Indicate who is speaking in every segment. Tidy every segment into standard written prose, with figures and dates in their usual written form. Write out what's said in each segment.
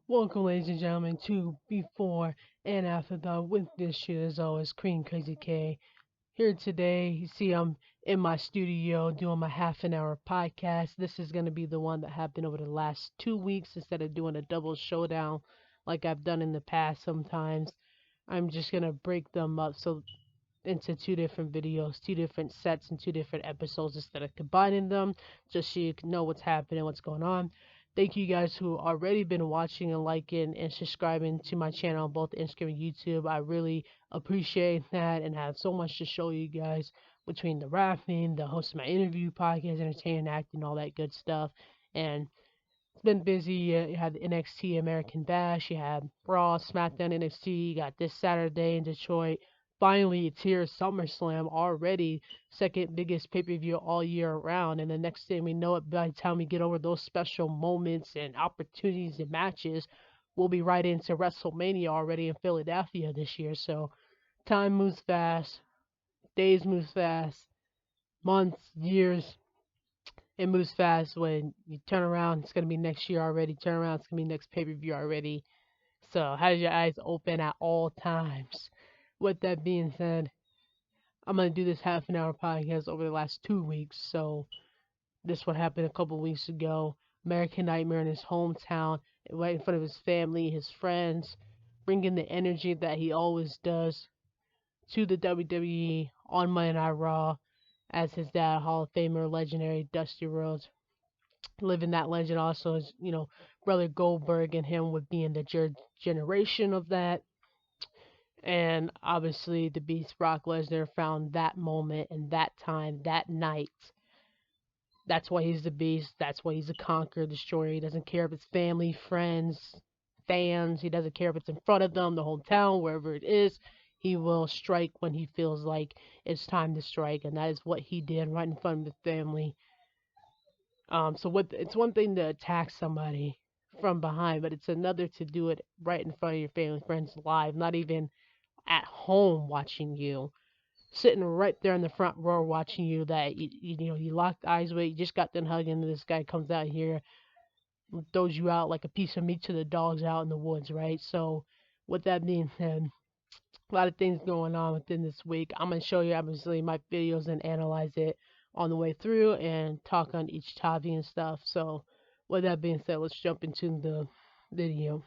Speaker 1: Welcome, ladies and gentlemen, to Before and After the with this shit as always, Cream Crazy K. Here today, you see I'm in my studio doing my half an hour podcast. This is going to be the one that happened over the last 2 weeks instead of doing a double showdown like I've done in the past sometimes. I'm just going to break them up so into two different videos, two different sets, and two different episodes instead of combining them, just so you can know what's happening, what's going on. Thank you guys who already been watching and liking and subscribing to my channel on both Instagram and YouTube. I really appreciate that and have so much to show you guys between the rapping, the host of my interview podcast, entertaining, acting, all that good stuff. And it's been busy. You had the NXT American Bash, you had Raw, SmackDown, NXT. You got this Saturday in Detroit. Finally, it's here, SummerSlam already, second biggest pay per view all year around. And the next thing we know it, by the time we get over those special moments and opportunities and matches, we'll be right into WrestleMania already in Philadelphia this year. So time moves fast, days move fast, months, years, it moves fast. When you turn around, it's gonna be next year already. Turn around, it's gonna be next pay per view already. So have your eyes open at all times. With that being said, I'm gonna do this half an hour podcast over the last 2 weeks. So this what happened a couple weeks ago. American Nightmare in his hometown, right in front of his family, his friends, bringing the energy that he always does to the WWE on Monday Night Raw as his dad, Hall of Famer, legendary Dusty Rhodes, living that legend also is, Brother Goldberg and him with being the generation of that. And obviously, the Beast Brock Lesnar found that moment and that time, that night. That's why he's the Beast. That's why he's a conqueror, destroyer. He doesn't care if it's family, friends, fans. He doesn't care if it's in front of them, the whole town, wherever it is. He will strike when he feels like it's time to strike. And that is what he did right in front of the family. So it's one thing to attack somebody from behind, but it's another to do it right in front of your family friends live, not even at home watching you, sitting right there in the front row watching you. That you locked eyes with, you just got done hugging, and this guy comes out here, throws you out like a piece of meat to the dogs out in the woods, right? So, with that being said, a lot of things going on within this week. I'm going to show you obviously my videos and analyze it on the way through and talk on each topic and stuff. So with that being said, let's jump into the video.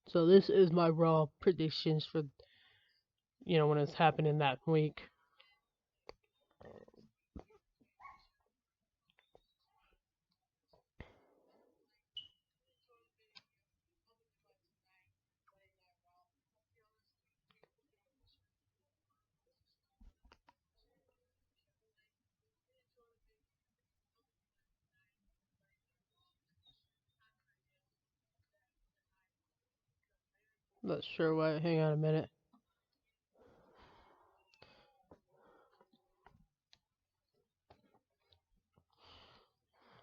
Speaker 1: So this is my raw predictions for when it's happening that week. Not sure why. Hang on a minute.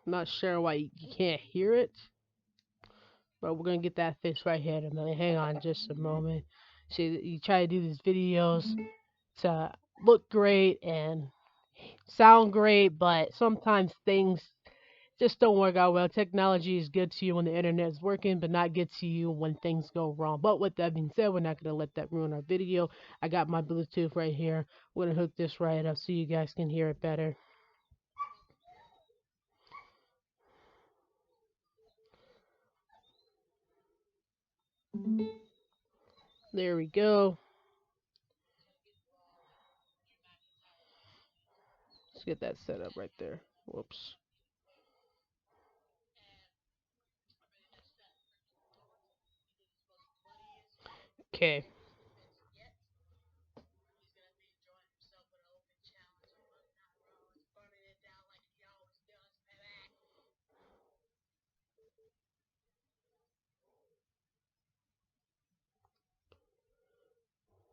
Speaker 1: Not sure why you can't hear it, but we're gonna get that fixed right here in a minute. Hang on just a moment. See, you try to do these videos to look great and sound great, but sometimes things just don't work out well. Technology is good to you when the internet is working, but not good to you when things go wrong. But with that being said, we're not going to let that ruin our video. I got my Bluetooth right here. We're going to hook this right up so you guys can hear it better. There we go. Let's get that set up right there. Whoops. Okay.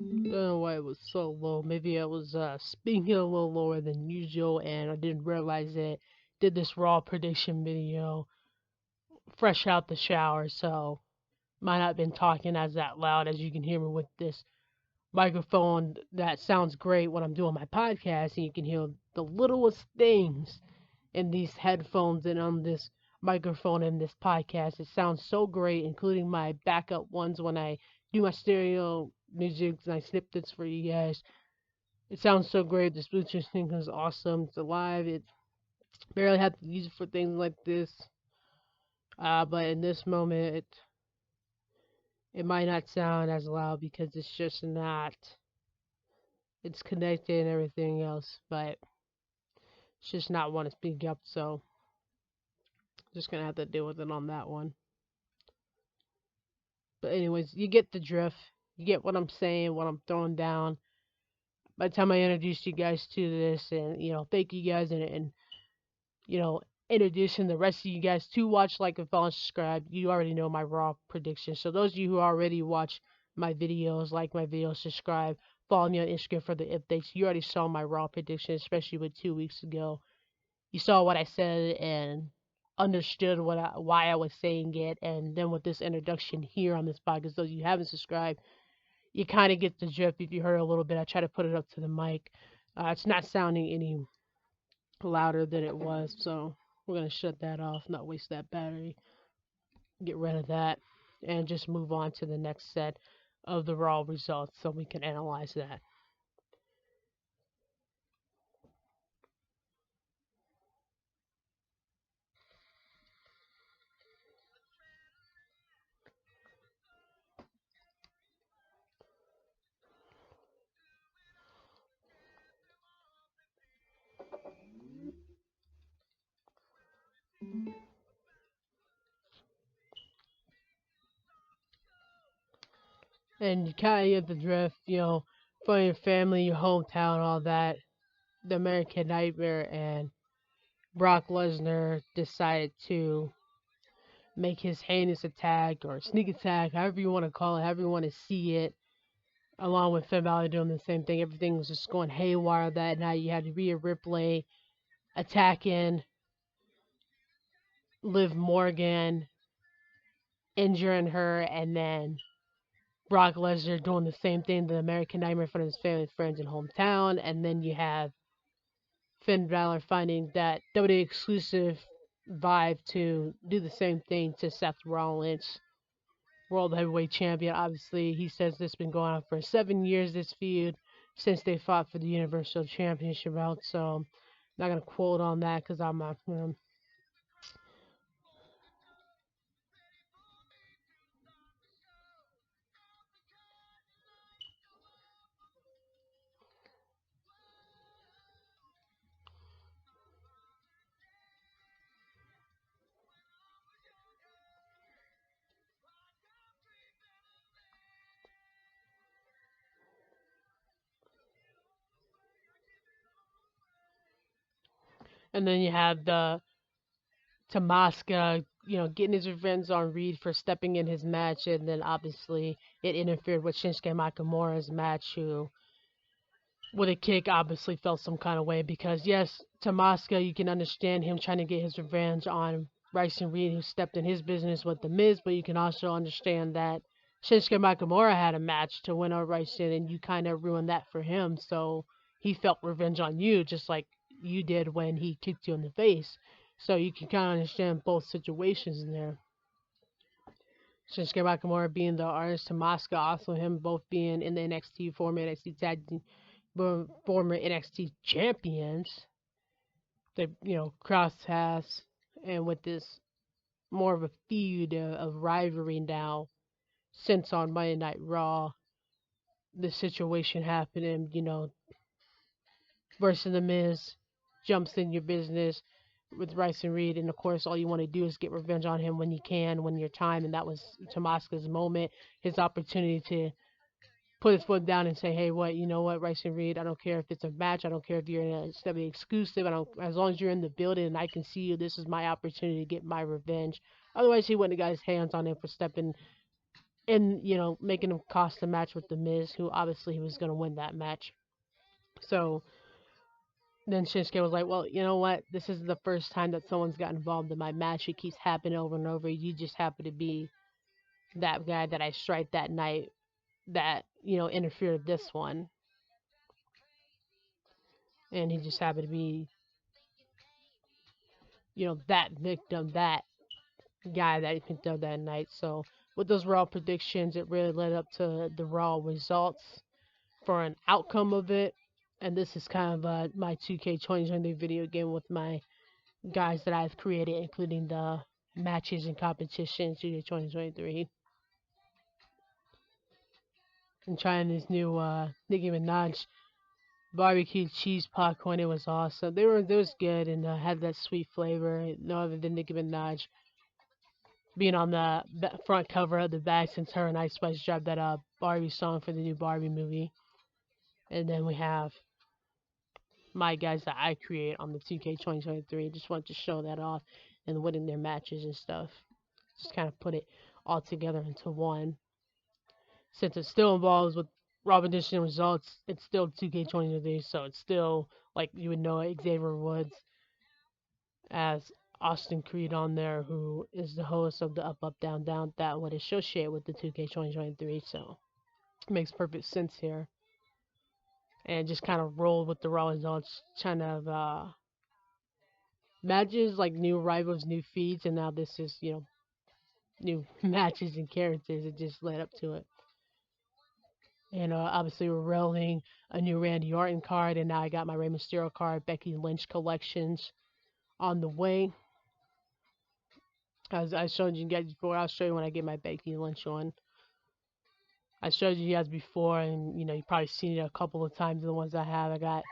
Speaker 1: I don't know why it was so low. Maybe I was speaking a little lower than usual and I didn't realize it. Did this raw prediction video fresh out the shower, so might not have been talking as that loud as you can hear me with this microphone that sounds great when I'm doing my podcast, and you can hear the littlest things in these headphones and on this microphone in this podcast. It sounds so great, including my backup ones when I do my stereo music and I snip this for you guys. It sounds so great. This Bluetooth thing is awesome. It's alive. It barely have to use it for things like this. But in this moment, it might not sound as loud because it's just not. It's connected and everything else, but it's just not want to speak up. So just gonna have to deal with it on that one. But anyways, you get the drift. You get what I'm saying, what I'm throwing down. By the time I introduce you guys to this, and thank you guys, and you know, introducing the rest of you guys to watch, like, and follow, and subscribe. You already know my raw predictions. So those of you who already watch my videos, like my videos, subscribe, follow me on Instagram for the updates. You already saw my raw predictions, especially with 2 weeks ago. You saw what I said and understood why I was saying it, and then with this introduction here on this podcast, those of you who haven't subscribed, you kind of get the drift. If you heard a little bit, I try to put it up to the mic. It's not sounding any louder than it was, so we're gonna shut that off, not waste that battery, get rid of that, and just move on to the next set of the raw results so we can analyze that. And you kind of get the drift, for your family, your hometown, all that. The American Nightmare and Brock Lesnar decided to make his heinous attack or sneak attack, however you want to call it, however you want to see it, along with Finn Balor doing the same thing. Everything was just going haywire that night. You had Rhea Ripley attacking Liv Morgan, injuring her, and then Brock Lesnar doing the same thing, the American Nightmare in front of his family, friends, and hometown. And then you have Finn Balor finding that WWE exclusive vibe to do the same thing to Seth Rollins, World Heavyweight Champion. Obviously, he says this has been going on for 7 years, this feud, since they fought for the Universal Championship belt. So I'm not going to quote on that because I'm not. And then you have the Tamaska, getting his revenge on Reed for stepping in his match, and then obviously it interfered with Shinsuke Nakamura's match, who with a kick obviously felt some kind of way because yes, Tamaska, you can understand him trying to get his revenge on Bryson Reed, who stepped in his business with the Miz, but you can also understand that Shinsuke Nakamura had a match to win over Bryson, and you kind of ruined that for him, so he felt revenge on you, just like you did when he kicked you in the face. So you can kind of understand both situations in there. Shinsuke Nakamura being the artist, Tamaska also him both being in the NXT former NXT tag former NXT champions. They cross paths, and with this more of a feud of rivalry now since on Monday Night Raw, the situation happening, versus the Miz jumps in your business with Rice and Reed, and of course, all you want to do is get revenge on him when you can, when your time, and that was Tamaska's moment, his opportunity to put his foot down and say, hey, you know what, Rice and Reed, I don't care if it's a match, I don't care if you're in a steady exclusive, I don't, as long as you're in the building and I can see you, this is my opportunity to get my revenge. Otherwise, he wouldn't have got his hands on him for stepping in, making him cost the match with the Miz, who obviously he was going to win that match. So then Shinsuke was like, well, you know what? This is the first time that someone's got involved in my match. It keeps happening over and over. You just happen to be that guy that I strike that night that, interfered this one. And he just happened to be, that victim, that guy that he picked up that night. So with those Raw predictions, it really led up to the Raw results for an outcome of it. And this is kind of my 2K 2020 video game with my guys that I've created, including the matches and competitions 2K 2023. And trying this new Nicki Minaj barbecue cheese popcorn. It was awesome. They was good and had that sweet flavor. No other than Nicki Minaj being on the front cover of the bag since her and Ice Spice dropped that Barbie song for the new Barbie movie. And then we have my guys that I create on the 2K 2023. Just wanted to show that off and winning their matches and stuff. Just kind of put it all together into one. Since it still involves with Raw Edition results, it's still 2K 2023, so it's still like you would know Xavier Woods as Austin Creed on there, who is the host of the Up Up Down Down, that would associate with the 2K 2023. So it makes perfect sense here. And just kind of roll with the Raw results, kind of matches like new rivals, new feeds, and now this is new matches and characters. It just led up to it. And obviously we're rolling a new Randy Orton card, and now I got my Rey Mysterio card, Becky Lynch collections on the way. As I showed you guys before, I'll show you when I get my Becky Lynch one. I showed you guys before, and you probably seen it a couple of times. The ones I have, I got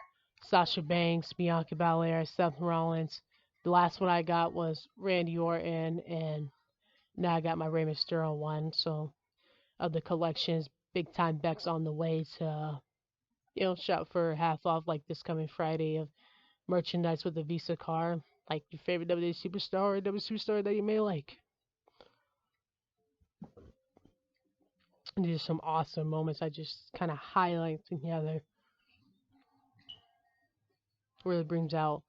Speaker 1: Sasha Banks, Bianca Belair, Seth Rollins. The last one I got was Randy Orton, and now I got my Rey Mysterio one. So of the collections, big time Beck's on the way to shop for half off like this coming Friday of merchandise with a Visa card, like your favorite WWE superstar or WWE superstar that you may like. And these are some awesome moments I just kind of highlight together. Really brings out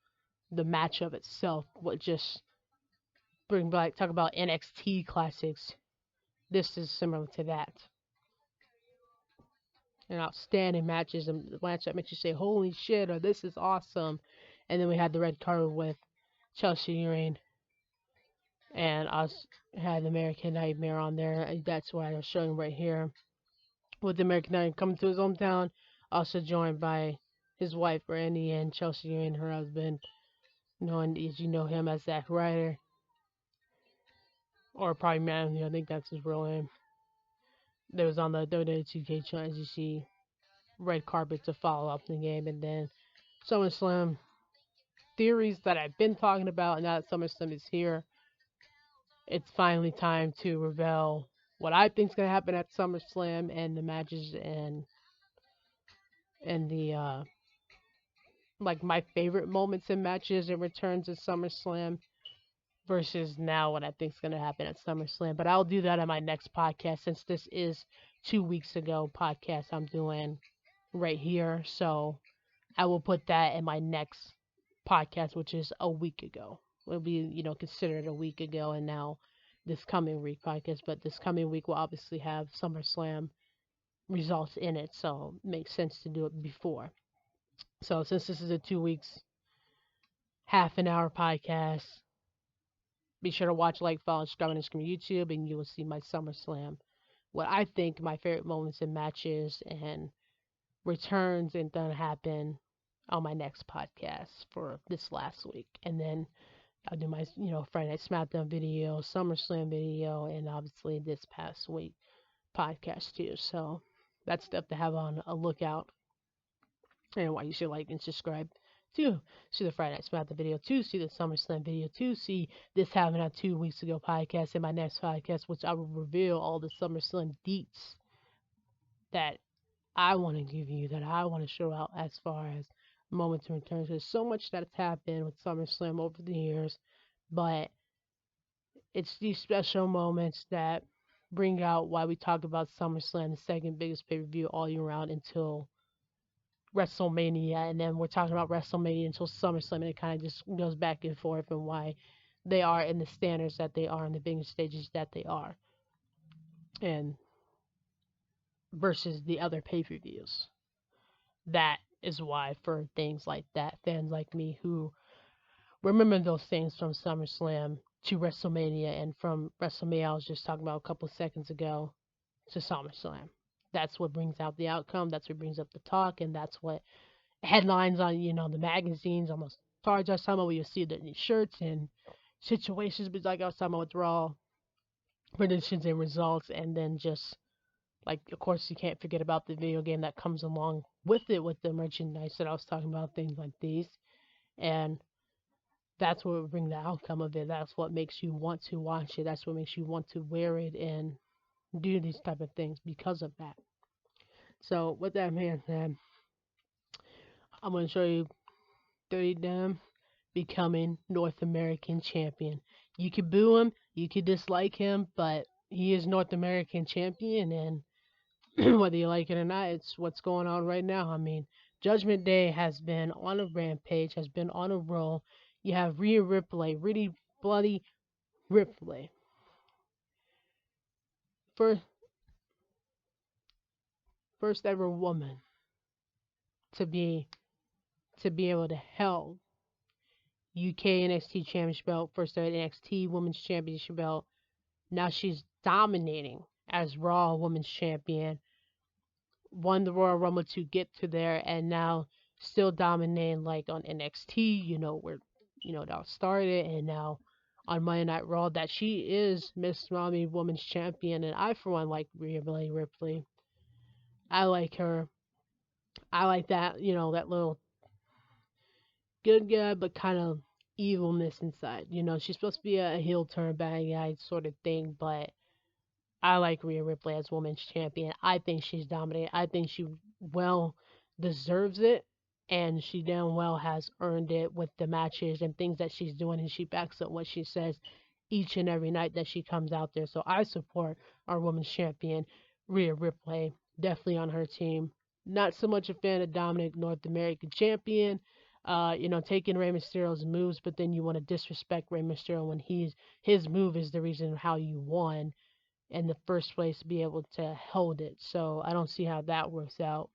Speaker 1: the matchup itself. What just bring back, talk about NXT classics. This is similar to that. And outstanding matches and the match that makes you say, "Holy shit!" or "This is awesome." And then we had the red carpet with Chelsea Green, and I had American Nightmare on there. And that's what I was showing right here. With American Nightmare coming to his hometown, also joined by his wife Brandy and Chelsea Green, her husband, knowing as you know him as Zack Ryder, or probably Man. I think that's his real name. That was on the WWE 2K channel, as you see, red carpet to follow up the game, and then SummerSlam theories that I've been talking about, and now that SummerSlam is here, it's finally time to reveal what I think is going to happen at SummerSlam and the matches and the like my favorite moments in matches and returns at SummerSlam versus now what I think is going to happen at SummerSlam. But I'll do that on my next podcast since this is 2 weeks ago podcast I'm doing right here. So I will put that in my next podcast, which is a week ago. Will be, considered a week ago, and now this coming week podcast. But this coming week will obviously have SummerSlam results in it, so it makes sense to do it before. So since this is a 2 weeks, half an hour podcast, be sure to watch, like, follow, subscribe, and subscribe on YouTube, and you will see my SummerSlam. What I think my favorite moments in matches and returns and done happen on my next podcast for this last week. And then I'll do my, Friday Night SmackDown video, SummerSlam video, and obviously this past week podcast too. So that's stuff to have on a lookout. And why you should like and subscribe to see the Friday Night SmackDown video, to see the SummerSlam video, to see this having a 2 weeks ago podcast in my next podcast, which I will reveal all the SummerSlam deets that I want to give you, that I want to show out as far as moments and returns. There's so much that's happened with SummerSlam over the years, but it's these special moments that bring out why we talk about SummerSlam, the second biggest pay-per-view all year round until WrestleMania, and then we're talking about WrestleMania until SummerSlam, and it kind of just goes back and forth and why they are in the standards that they are, in the biggest stages that they are, and versus the other pay-per-views. That is why, for things like that, fans like me who remember those things from SummerSlam to WrestleMania, and from WrestleMania I was just talking about a couple seconds ago to SummerSlam. That's what brings out the outcome. That's what brings up the talk, and that's what headlines on the magazines, almost cards I was talking about, where you see the shirts and situations. But like I was talking about with Raw predictions and results, and then just like, of course, you can't forget about the video game that comes along with it, with the merchandise that I was talking about, things like these, and that's what will bring the outcome of it. That's what makes you want to watch it. That's what makes you want to wear it and do these type of things because of that. So with that being said, I'm going to show you 30 them becoming North American champion. You could boo him, you could dislike him, but he is North American champion, and whether you like it or not, it's what's going on right now. I mean, Judgment Day has been on a rampage, has been on a roll. You have Rhea Ripley, really bloody Ripley, first first ever woman to be able to held UK NXT Championship belt, first ever NXT Women's Championship belt. Now she's dominating as Raw Women's Champion. Won the Royal Rumble to get to there, and now still dominating like on NXT. Where that started, and now on Monday Night Raw that she is Miss Mommy Women's Champion, and I for one like Rhea Ripley. I like her. I like that that little good guy, but kind of evilness inside. She's supposed to be a heel turn bad guy sort of thing, but I like Rhea Ripley as women's champion. I think she's dominating. I think she well deserves it, and she damn well has earned it with the matches and things that she's doing, and she backs up what she says each and every night that she comes out there. So I support our women's champion, Rhea Ripley, definitely on her team. Not so much a fan of Dominic, North American champion. Taking Rey Mysterio's moves, but then you want to disrespect Rey Mysterio when his move is the reason how you won in the first place, to be able to hold it. So I don't see how that works out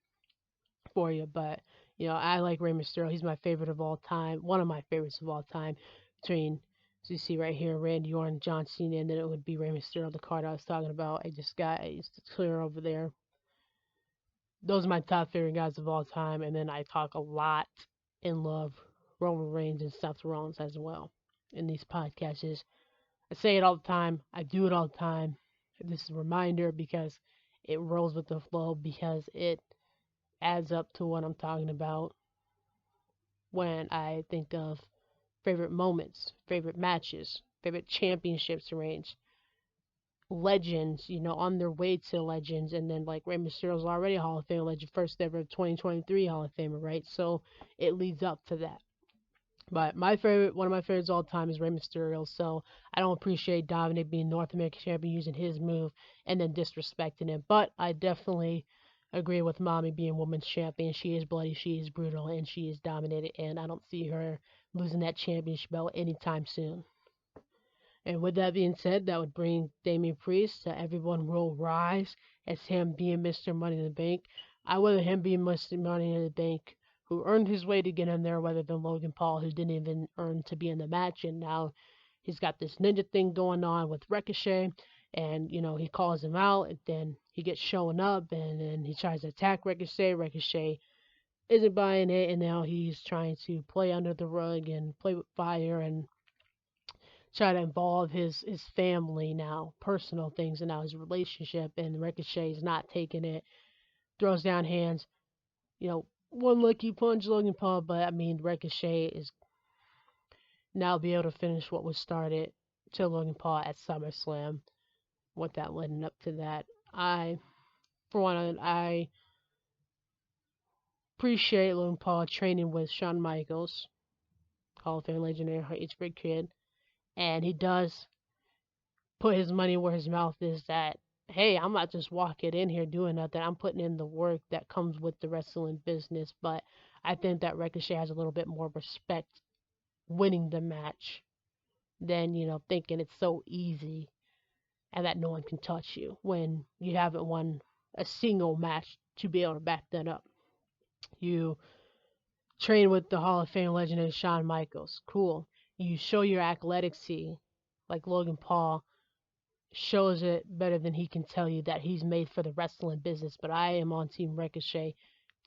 Speaker 1: for you. But I like Rey Mysterio. He's my favorite of all time. One of my favorites of all time. Between, as you see right here, Randy Orton, John Cena, and then it would be Rey Mysterio, the card I was talking about. I used to clear over there. Those are my top favorite guys of all time. And then I talk a lot and love Roman Reigns and Seth Rollins as well in these podcasts. I say it all the time. I do it all the time. This is a reminder because it rolls with the flow, because it adds up to what I'm talking about when I think of favorite moments, favorite matches, favorite championships reigns, legends, on their way to legends, and then like Rey Mysterio's already a Hall of Fame legend, first ever 2023 Hall of Famer, right? So it leads up to that. But one of my favorites all time is Rey Mysterio. So I don't appreciate Dominic being North American champion using his move and then disrespecting him. But I definitely agree with Mommy being women's champion. She is bloody, she is brutal, and she is dominated. And I don't see her losing that championship belt anytime soon. And with that being said, that would bring Damian Priest to Everyone Will Rise as him being Mr. Money in the Bank. I would him being Mr. Money in the Bank who earned his way to get in there rather than Logan Paul, who didn't even earn to be in the match. And now he's got this ninja thing going on with Ricochet. And, he calls him out, and then he gets showing up, and then he tries to attack Ricochet. Ricochet isn't buying it, and now he's trying to play under the rug and play with fire and try to involve his family now, personal things, and now his relationship. And Ricochet is not taking it, throws down hands. One lucky punch, Logan Paul, but I mean, Ricochet is now be able to finish what was started to Logan Paul at SummerSlam. With that leading up to that, for one, I appreciate Logan Paul training with Shawn Michaels, Hall of Fame legendary H-Big Kid, and he does put his money where his mouth is. That hey, I'm not just walking in here doing nothing. I'm putting in the work that comes with the wrestling business. But I think that Ricochet has a little bit more respect winning the match than thinking it's so easy and that no one can touch you when you haven't won a single match to be able to back that up. You train with the Hall of Fame legendary Shawn Michaels. Cool. you show your athleticy, like Logan Paul shows it better than he can tell you that he's made for the wrestling business. But I am on Team Ricochet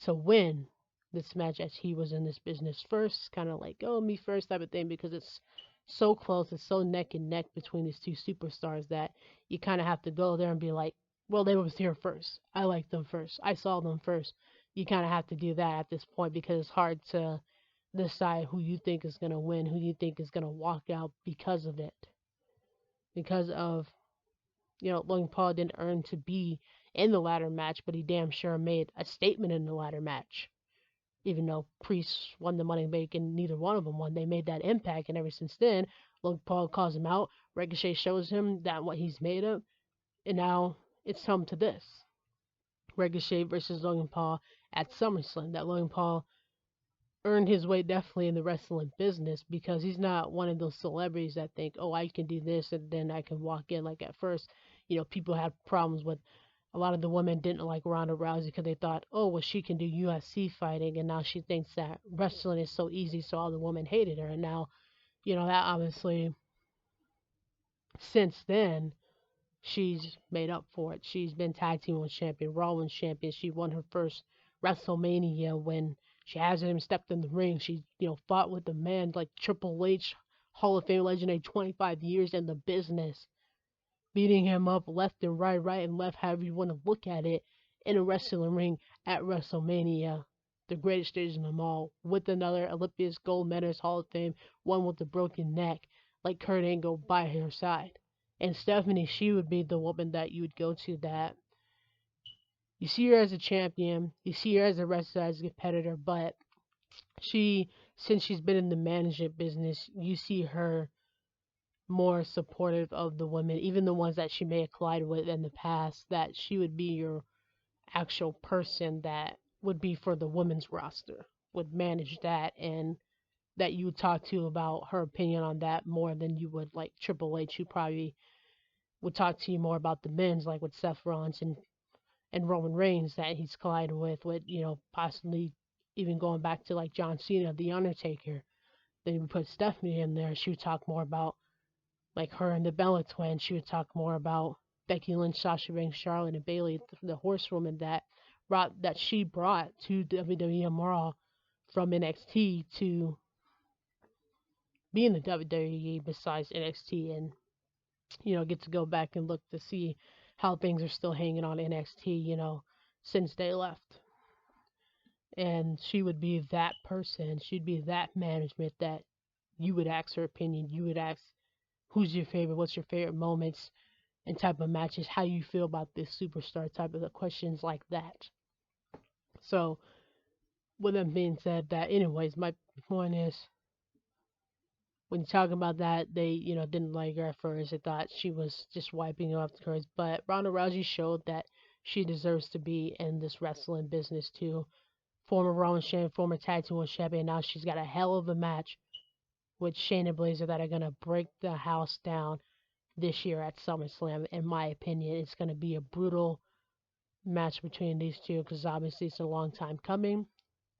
Speaker 1: to win this match as he was in this business first, kind of like, oh, me first type of thing, because it's so close, it's so neck and neck between these two superstars that you kind of have to go there and be like, well, they was here first. I liked them first. I saw them first. You kind of have to do that at this point because it's hard to decide who you think is going to win, who you think is going to walk out because of it. Because of Logan Paul didn't earn to be in the ladder match, but he damn sure made a statement in the ladder match. Even though Priest won the Money Bank and neither one of them won, they made that impact, and ever since then, Logan Paul calls him out. Ricochet shows him that what he's made of, and now it's come to this: Ricochet versus Logan Paul at SummerSlam. That Logan Paul earned his way definitely in the wrestling business because he's not one of those celebrities that think, oh, I can do this and then I can walk in. Like at first, people had problems with a lot of the women didn't like Ronda Rousey because they thought, oh, well, she can do UFC fighting, and now she thinks that wrestling is so easy, so all the women hated her. And now, that obviously, since then, she's made up for it. She's been tag team world champion, Raw women's champion. She won her first WrestleMania when she hasn't even stepped in the ring. She, fought with a man like Triple H, Hall of Fame legendary, 25 years in the business, beating him up left and right and left, however you want to look at it, in a wrestling ring at WrestleMania, the greatest stage in them all, with another Olympias gold medalist, Hall of Fame, one with a broken neck, like Kurt Angle by her side. And Stephanie, she would be the woman that you would go to that you see her as a champion, you see her as a wrestler, as a competitor, but since she's been in the management business, you see her more supportive of the women, even the ones that she may have collided with in the past, that she would be your actual person that would be for the women's roster, would manage that, and that you would talk to about her opinion on that more than you would like Triple H, who probably would talk to you more about the men's, like with Seth Rollins and Roman Reigns that he's collided with, possibly even going back to like John Cena, The Undertaker. Then we put Stephanie in there. She would talk more about like her and the Bella twins. She would talk more about Becky Lynch, Sasha Banks, Charlotte, and Bayley, the horsewoman that she brought to WWE Raw from NXT to be in the WWE besides NXT, and get to go back and look to see how things are still hanging on NXT, since they left. And she would be that person. She'd be that management that you would ask her opinion. You would ask, who's your favorite? What's your favorite moments and type of matches? How you feel about this superstar? Type of questions like that. So, with that being said, that anyways, my point is, when you talk about that, they, didn't like her at first. They thought she was just wiping off the cards. But Ronda Rousey showed that she deserves to be in this wrestling business too. Former Raw Women's champion, former tag team champion. Now she's got a hell of a match with Shayna Baszler that are gonna break the house down this year at SummerSlam. In my opinion, it's gonna be a brutal match between these two because obviously it's a long time coming,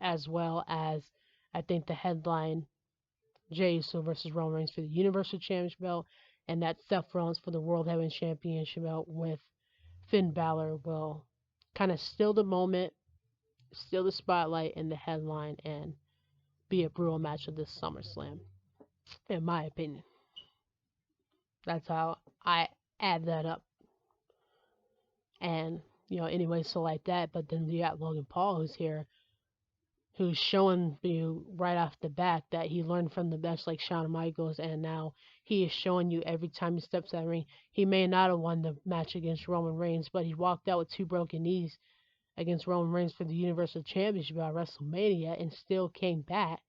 Speaker 1: as well as I think the headline Jey Uso versus Roman Reigns for the Universal Championship belt, and that Seth Rollins for the World Heavyweight Championship belt with Finn Balor will kind of steal the moment, steal the spotlight and the headline, and be a brutal match of this SummerSlam, in my opinion. That's how I add that up. And, anyway, so like that, but then you got Logan Paul who's here, who's showing you right off the bat that he learned from the best, like Shawn Michaels, and now he is showing you every time he steps out of the ring. He may not have won the match against Roman Reigns, but he walked out with 2 broken knees against Roman Reigns for the Universal Championship at WrestleMania and still came back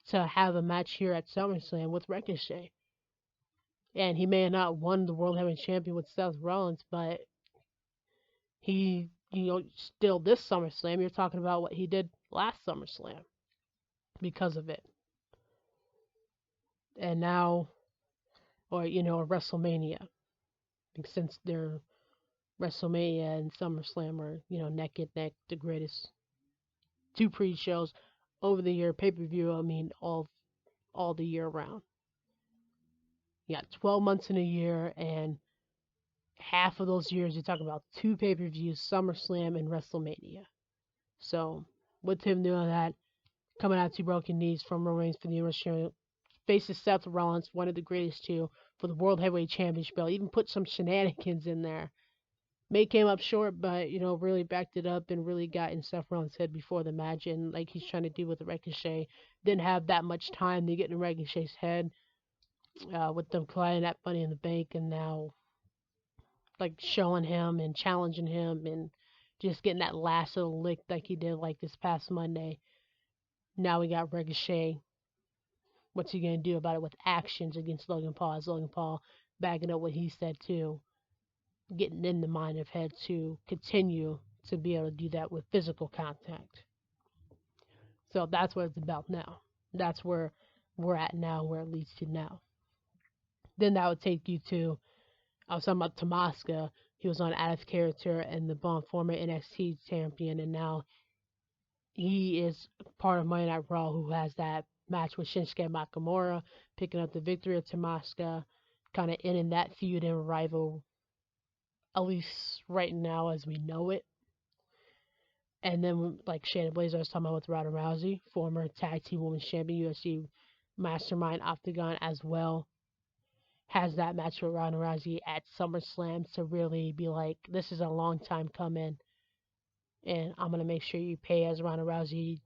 Speaker 1: to have a match here at SummerSlam with Ricochet. And he may have not won the World Heavyweight Champion with Seth Rollins, but he, still this SummerSlam, you're talking about what he did last SummerSlam because of it. And now, or, WrestleMania, since their WrestleMania and SummerSlam are, neck and neck, the greatest 2 pre-shows over the year, pay-per-view, I mean, all the year round. You got 12 months in a year, and half of those years you're talking about two pay-per-views, SummerSlam and WrestleMania. So with him doing that, coming out two broken knees from Roman Reigns for the Universal faces Seth Rollins, one of the greatest two, for the World Heavyweight Championship belt. Even put some shenanigans in there. May came up short, but really backed it up and really got in Seth Rollins' head before the match, and like he's trying to do with the Ricochet, didn't have that much time to get in Ricochet's head with them colliding that Money in the Bank, and now like showing him and challenging him and just getting that last little lick like he did like this past Monday. Now we got Ricochet. What's he gonna do about it with actions against Logan Paul? As Logan Paul backing up what he said too, getting in the mind of head to continue to be able to do that with physical contact. So that's what it's about now. That's where we're at now, where it leads to now. Then that would take you to, I was talking about Tamaska. He was on out of character and the former NXT champion, and now he is part of Monday Night Raw, who has that match with Shinsuke Nakamura, picking up the victory of Tamaska, kind of ending that feud and rival, at least right now as we know it. And then, like Shayna Baszler was talking about with Ronda Rousey, former tag team women's champion, UFC Mastermind Octagon as well, has that match with Ronda Rousey at SummerSlam to really be like, this is a long time coming, and I'm gonna make sure you pay as Ronda Rousey.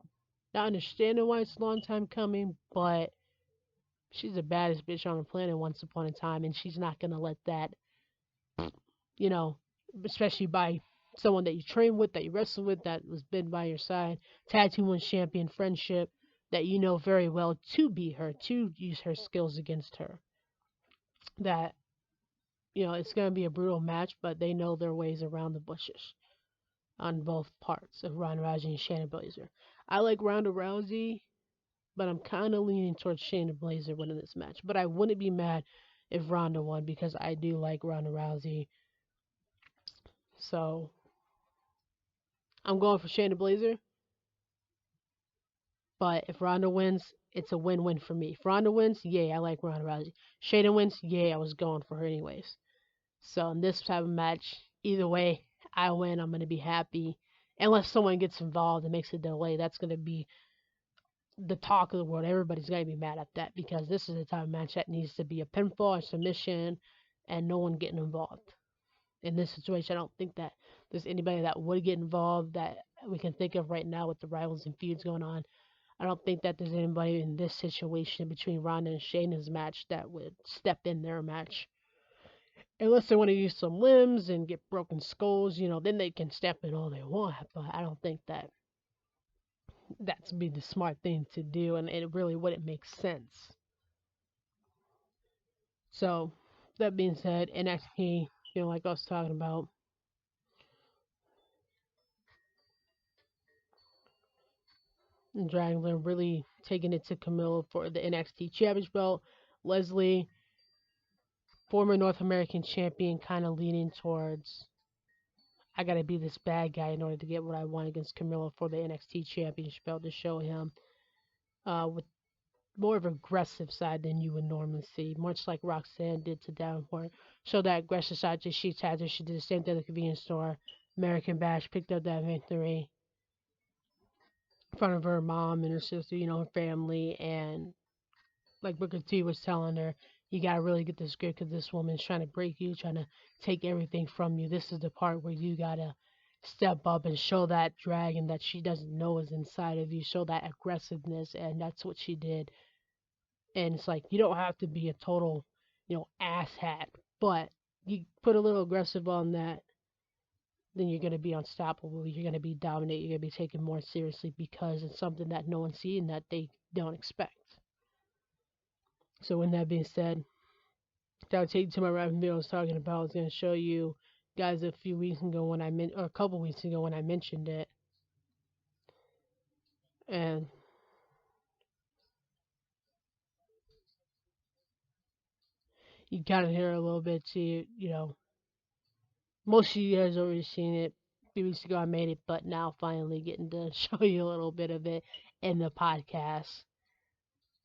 Speaker 1: Not understanding why it's a long time coming, but she's the baddest bitch on the planet once upon a time, and she's not gonna let that, you know, especially by someone that you train with, that you wrestle with, that was been by your side, tag team women's champion, friendship, that you know very well, to beat her, to use her skills against her. That it's gonna be a brutal match, but they know their ways around the bushes on both parts of Ronda Rousey and Shayna Baszler. I like Ronda Rousey, but I'm kind of leaning towards Shayna Baszler winning this match. But I wouldn't be mad if Ronda won because I do like Ronda Rousey. So I'm going for Shayna Baszler. But if Ronda wins, it's a win-win for me. If Ronda wins, yay, I like Ronda Rousey. Shayna wins, yay, I was going for her anyways. So in this type of match, either way, I win, I'm going to be happy. Unless someone gets involved and makes a delay, that's going to be the talk of the world. Everybody's going to be mad at that because this is the type of match that needs to be a pinfall, a submission, and no one getting involved. In this situation, I don't think that there's anybody that would get involved that we can think of right now with the rivals and feuds going on. I don't think that there's anybody in this situation between Ronda and Shayna's match that would step in their match. Unless they want to use some limbs and get broken skulls, then they can step in all they want. But I don't think that that's be the smart thing to do, and it really wouldn't make sense. So, that being said, NXT, like I was talking about, and Dragler really taking it to Camilla for the NXT Championship belt. Leslie, former North American champion, kind of leaning towards, I gotta be this bad guy in order to get what I want against Camilla for the NXT Championship belt to show him with more of an aggressive side than you would normally see, much like Roxanne did to Davenport. Show that aggressive side to Sheets Hazard. She did the same thing at the convenience store. American Bash picked up that victory in front of her mom and her sister, her family, and like Booker T was telling her, you gotta really get this grip because this woman's trying to break you, trying to take everything from you. This is the part where you gotta step up and show that dragon that she doesn't know is inside of you, show that aggressiveness, and that's what she did. And it's like you don't have to be a total, asshat, but you put a little aggressive on that, then you're gonna be unstoppable. You're gonna be dominant. You're gonna be taken more seriously because it's something that no one's seeing that they don't expect. So, with that being said, that would take you to my rap video I was talking about. I was gonna show you guys a few weeks ago when or a couple weeks ago when I mentioned it, and you kind of hear a little bit. See, most of you guys already seen it. A few weeks ago I made it, but now finally getting to show you a little bit of it in the podcast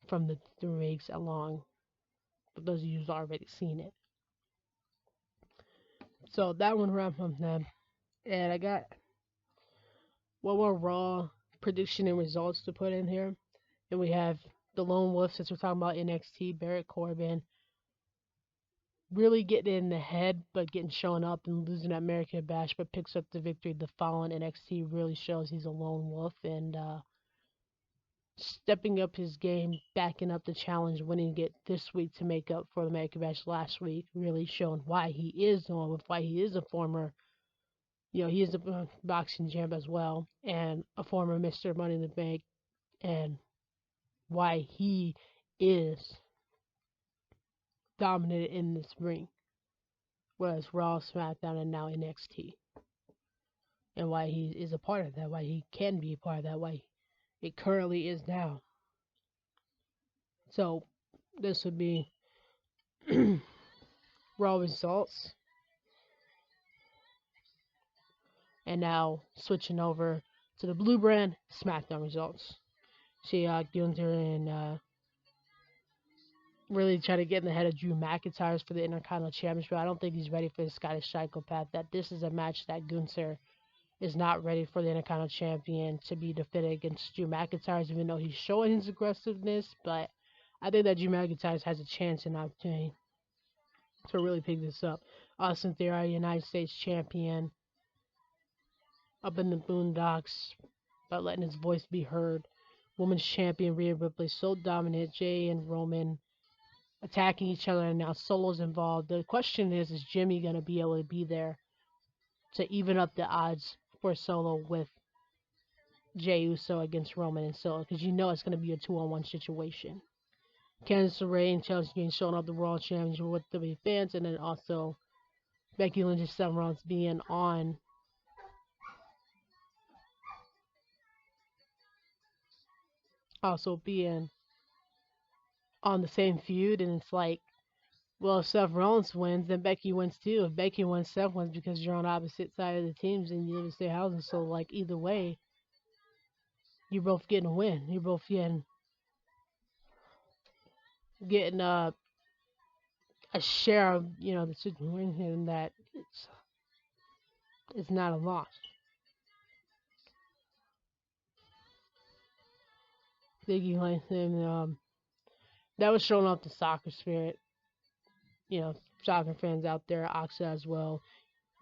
Speaker 1: from the 3 weeks along. for those of you who's already seen it. So that one ran from them. And I got one more Raw prediction and results to put in here. And we have the Lone Wolf, since we're talking about NXT, Barrett Corbin, really getting in the head, but getting shown up and losing that American Bash, but picks up the victory. The following NXT really shows he's a lone wolf and stepping up his game, backing up the challenge, winning it this week to make up for the American Bash last week, really showing why he is the one with why he is a former, he is a boxing champ as well, and a former Mr. Money in the Bank, and why he is dominant in this ring, whereas Raw, SmackDown, and now NXT, and why he is a part of that, why he can be a part of that, why it currently is now. So this would be Raw results. And now switching over to the Blue Brand SmackDown results. See, Gunther and really try to get in the head of Drew McIntyre for the Intercontinental Championship. I don't think he's ready for the Scottish Psychopath. That this is a match that Gunther is not ready for the Intercontinental Champion to be defeated against Drew McIntyre, even though he's showing his aggressiveness. But I think that Drew McIntyre has a chance and opportunity to really pick this up. Austin Theory, United States Champion, up in the boondocks, by letting his voice be heard. Women's champion Rhea Ripley, so dominant. Jay and Roman attacking each other, and now Solo's involved. The question is Jimmy going to be able to be there to even up the odds for Solo with Jey Uso against Roman and Solo? Because it's going to be a 2-on-1 situation. Candice LeRae and Chelsea Green showing up the World Championship with the fans, and then also Becky Lynch and Seth Rollins being on the same feud, and it's like, well, if Seth Rollins wins, then Becky wins too. If Becky wins, Seth wins, because you're on opposite side of the teams and you live in state housing. So, like, either way, you're both getting a win. You're both getting a share of the situation, that it's not a loss. Biggie Lynch, and that was showing off the soccer spirit. Soccer fans out there, Oxa as well,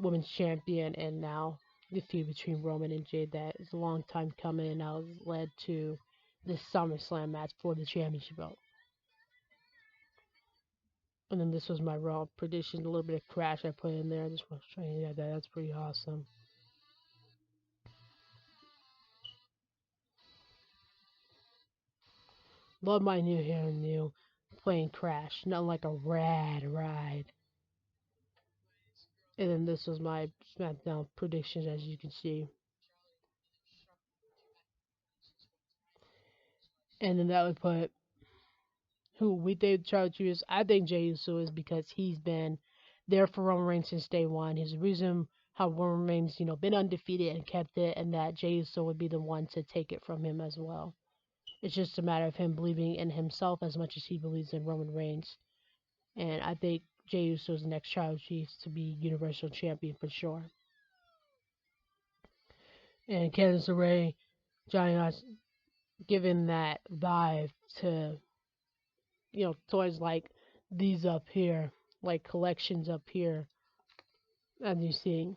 Speaker 1: women's champion, and now the feud between Roman and Jade that is a long time coming, and now has led to this SummerSlam match for the championship belt. And then this was my Raw prediction, a little bit of Crash I put in there. I just want to show you that. That's pretty awesome. Love my new hair and new playing Crash. Nothing like a rad ride. And then this was my SmackDown predictions, as you can see. And then that would put who we think Charlie choose. I think Jey Uso is, because he's been there for Roman Reigns since day one. His reason how Roman Reigns, been undefeated and kept it, and that Jey Uso would be the one to take it from him as well. It's just a matter of him believing in himself as much as he believes in Roman Reigns. And I think Jey Uso is the next Tribal Chief to be Universal Champion for sure. And Candice LeRae, Johnny Knox, giving that vibe to, toys like these up here, like collections up here, as you see.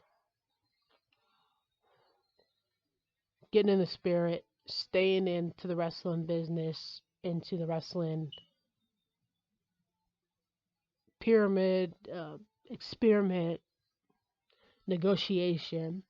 Speaker 1: Getting in the spirit, staying into the wrestling business, into the wrestling pyramid, experiment, negotiation.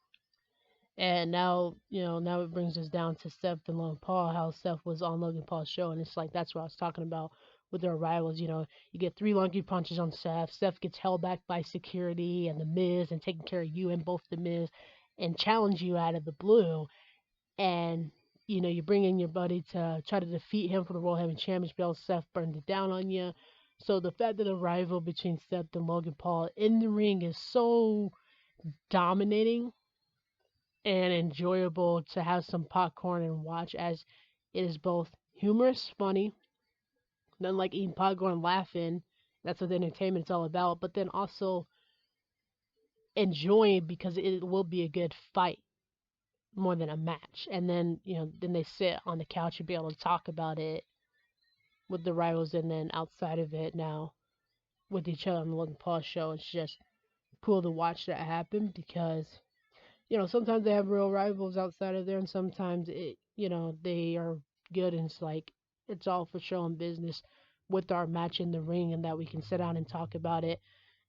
Speaker 1: And now, now it brings us down to Seth and Logan Paul, how Seth was on Logan Paul's show. And it's like, that's what I was talking about with their rivals. You get 3 lucky punches on Seth. Seth gets held back by security and The Miz, and taking care of you and both The Miz, and challenge you out of the blue. And, you bring in your buddy to try to defeat him for the World Heavyweight Championship. Seth burned it down on you. So the fact that the rival between Seth and Logan Paul in the ring is so dominating and enjoyable to have some popcorn and watch, as it is both humorous, funny, nothing like eating popcorn and laughing That's what the entertainment's all about. But then also enjoying because it will be a good fight more than a match. And then then they sit on the couch and be able to talk about it with the rivals, and then outside of it now with each other on the Logan Paul show. It's just cool to watch that happen because sometimes they have real rivals outside of there, and sometimes they are good, and it's like it's all for show and business with our match in the ring, and that we can sit down and talk about it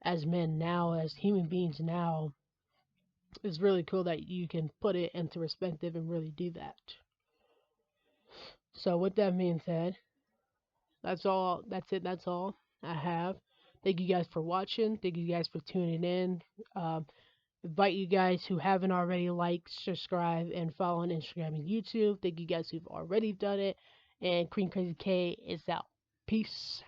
Speaker 1: as men now, as human beings now. It's really cool that you can put it into perspective and really do that. So with that being said, that's all. That's it. That's all I have. Thank you guys for watching. Thank you guys for tuning in. Um, Invite you guys who haven't already liked, subscribe, and follow on Instagram and YouTube. Thank you guys who've already done it. And Cream Crazy K is out. Peace.